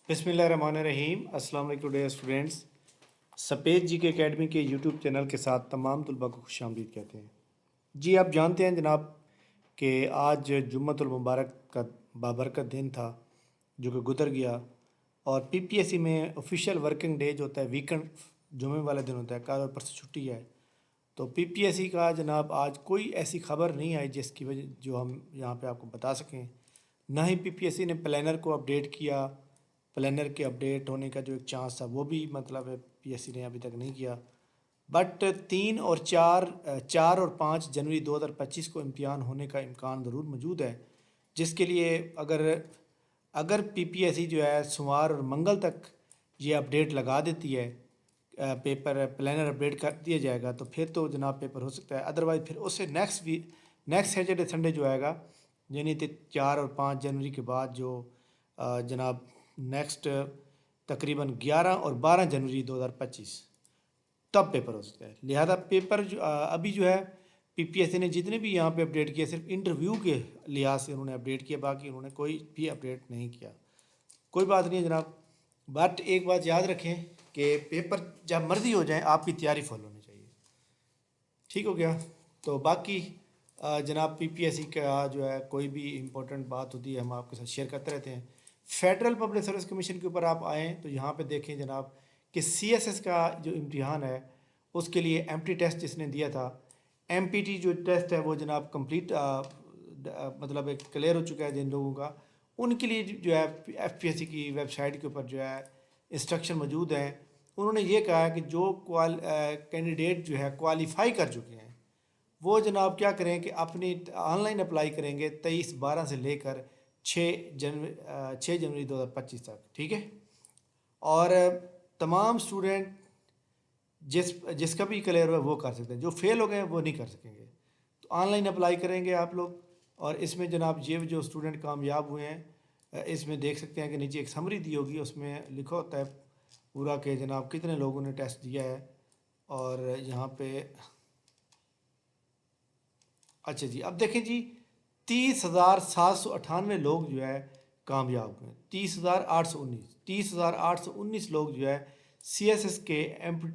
बिस्मिल्लाहिर्रहमानिर्रहीम। अस्सलाम वालेकुम टुडे स्टूडेंट्स। सपेद जी के एकेडमी के यूट्यूब चैनल के साथ तमाम तलबा को खुशामदीद कहते हैं। जी आप जानते हैं जनाब कि आज जुम्मतुल मुबारक का बाबरकत दिन था जो कि गुजर गया, और पीपीएससी में ऑफिशियल वर्किंग डे जो होता है वीकेंड जुमे वाले दिन होता है, कल और परसों छुट्टी है। तो पीपीएससी का जनाब आज कोई ऐसी खबर नहीं आई जिसकी वजह जो हम यहाँ पे आपको बता सकें। ना ही पीपीएससी ने प्लानर को अपडेट किया। प्लानर के अपडेट होने का जो एक चांस था वो भी मतलब पीएससी ने अभी तक नहीं किया। बट 4 और 5 जनवरी 2025 को इम्तिहान होने का इम्कान ज़रूर मौजूद है, जिसके लिए अगर अगर पीपीएससी जो है सोमवार और मंगल तक ये अपडेट लगा देती है, पेपर प्लानर अपडेट कर दिया जाएगा, तो फिर तो जनाब पेपर हो सकता है। अदरवाइज़ फिर उससे नेक्स्ट सैटरडे संडे जो आएगा, यानी 4 और 5 जनवरी के बाद जो जनाब नेक्स्ट तकरीबन 11 और 12 जनवरी 2025 तब पेपर हो सकता है। लिहाजा पेपर जो अभी जो है पीपीएससी ने जितने भी यहाँ पे अपडेट किए सिर्फ इंटरव्यू के लिहाज से उन्होंने अपडेट किया, बाकी उन्होंने कोई भी अपडेट नहीं किया। कोई बात नहीं है जनाब, बट एक बात याद रखें कि पेपर जब मर्जी हो जाए आपकी तैयारी फुल होनी चाहिए। ठीक हो गया। तो बाकी जनाब पीपीएससी का जो है कोई भी इम्पोर्टेंट बात होती है हम आपके साथ शेयर करते रहते हैं। फेडरल पब्लिक सर्विस कमीशन के ऊपर आप आएँ तो यहाँ पे देखें जनाब कि सीएसएस का जो इम्तिहान है उसके लिए एमटी टेस्ट जिसने दिया था, एमपीटी जो टेस्ट है वो जनाब कंप्लीट मतलब एक क्लियर हो चुका है जिन लोगों का, उनके लिए जो है एफपीएससी की वेबसाइट के ऊपर जो है इंस्ट्रक्शन मौजूद हैं। उन्होंने ये कहा है कि जो कैंडिडेट जो है क्वालिफाई कर चुके हैं वो जनाब क्या करें कि अपनी ऑनलाइन अप्लाई करेंगे 23/12 से लेकर 6 जनवरी 2025 तक। ठीक है। और तमाम स्टूडेंट जिसका भी क्लियर हुआ वो कर सकते हैं, जो फेल हो गए वो नहीं कर सकेंगे। तो ऑनलाइन अप्लाई करेंगे आप लोग। और इसमें जनाब ये जो स्टूडेंट कामयाब हुए हैं इसमें देख सकते हैं कि नीचे एक समरी दी होगी, उसमें लिखा होता है पूरा कि जनाब कितने लोगों ने टेस्ट दिया है। और यहाँ पे अच्छा जी, अब देखें जी 30,798 लोग जो है कामयाब हुए। 30,819 लोग जो है सीएसएस के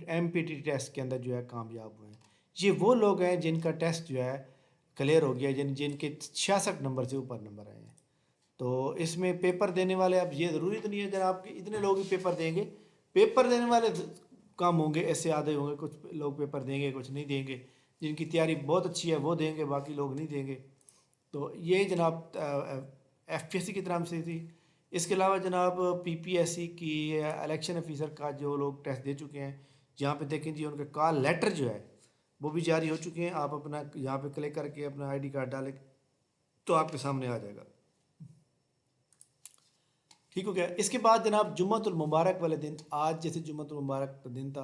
एमपीटी टेस्ट के अंदर जो है कामयाब हुए हैं। ये वो लोग हैं जिनका टेस्ट जो है क्लियर हो गया, जिनके 66 नंबर से ऊपर नंबर आए हैं। तो इसमें पेपर देने वाले, अब ये ज़रूरी तो नहीं है जनाब कि इतने लोग ही पेपर देंगे। पेपर देने वाले कम होंगे, ऐसे आधे होंगे, कुछ लोग पेपर देंगे कुछ नहीं देंगे। जिनकी तैयारी बहुत अच्छी है वो देंगे, बाकी लोग नहीं देंगे। तो ये जनाब एफपीएससी की तरफ से थी। इसके अलावा जनाब पीपीएससी की इलेक्शन ऑफिसर का जो लोग टेस्ट दे चुके हैं, यहाँ पे देखें जी उनका कॉल लेटर जो है वो भी जारी हो चुके हैं। आप अपना यहाँ पे क्लिक करके अपना आईडी कार्ड डालें तो आपके सामने आ जाएगा। ठीक हो गया। इसके बाद जनाब जुम्मतुल मुबारक वाले दिन, आज जैसे जुम्मतुल मुबारक का दिन था,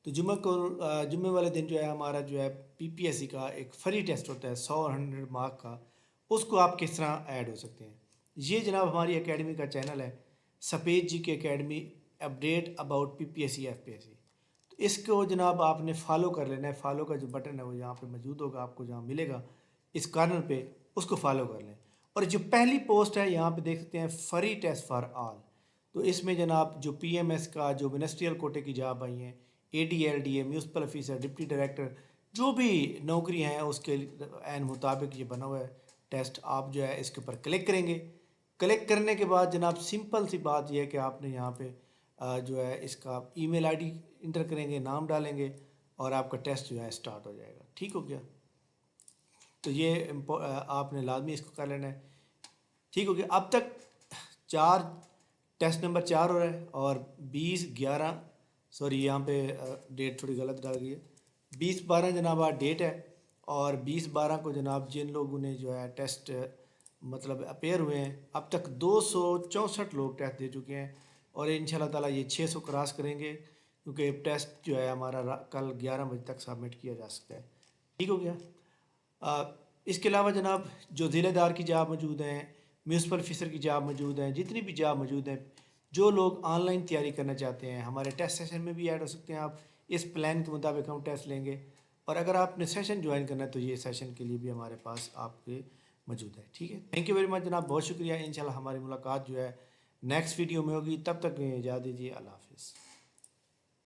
तो जुम्मे वाले दिन जो है हमारा जो है पीपीएससी का एक फ्री टेस्ट होता है 100 मार्क का। उसको आप किस तरह ऐड हो सकते हैं, ये जनाब हमारी एकेडमी का चैनल है सपेद जी की academy, update about PPSC FPSC. तो इसको जनाब आपने फॉलो कर लेना है। फॉलो का जो बटन है वो यहाँ पे मौजूद होगा, आपको जहाँ मिलेगा इस कॉर्नर पे, उसको फॉलो कर लें। और जो पहली पोस्ट है यहाँ पे देख सकते हैं फ्री टेस्ट फॉर ऑल। तो इसमें जनाब जो पीएमएस का जो मिनिस्ट्रियल कोटे की जॉब आई हैं, एडीएलडीए, म्यूनसिपल ऑफिसर, डिप्टी डायरेक्टर, जो भी नौकरी हैं उसके एन मुताबिक ये बना हुआ है टेस्ट। आप जो है इसके ऊपर क्लिक करेंगे। क्लिक करने के बाद जनाब सिंपल सी बात यह है कि आपने यहाँ पे जो है इसका ईमेल आईडी इंटर करेंगे, नाम डालेंगे और आपका टेस्ट जो है स्टार्ट हो जाएगा। ठीक हो गया। तो ये आपने लाजमी इसको कर लेना है। ठीक हो गया। अब तक चार टेस्ट नंबर 4 हो रहा है और 20/11, सॉरी यहाँ पे डेट थोड़ी गलत डाल गई है, 20/12 जनाब आज डेट है। और 20/12 को जनाब जिन लोगों ने जो है टेस्ट मतलब अपेयर हुए हैं, अब तक 264 लोग टेस्ट दे चुके हैं। और इंशाल्लाह ताला ये 600 क्रॉस करेंगे, क्योंकि टेस्ट जो है हमारा कल 11 बजे तक सबमिट किया जा सकता है। ठीक हो गया। इसके अलावा जनाब जो ज़िलेदार की जॉब मौजूद हैं, म्यूनसिपल ऑफिसर की जॉब मौजूद हैं, जितनी भी जॉब मौजूद हैं, जो लोग ऑनलाइन तैयारी करना चाहते हैं हमारे टेस्ट सेशन में भी ऐड हो सकते हैं। आप इस प्लान के मुताबिक हम टेस्ट लेंगे। और अगर आपने सेशन ज्वाइन करना है तो ये सेशन के लिए भी हमारे पास आपके मौजूद है। ठीक है। थैंक यू वेरी मच जनाब, बहुत शुक्रिया। इंशाल्लाह हमारी मुलाकात जो है नेक्स्ट वीडियो में होगी। तब तक इजाज़त दीजिए। अल्लाह हाफिज़।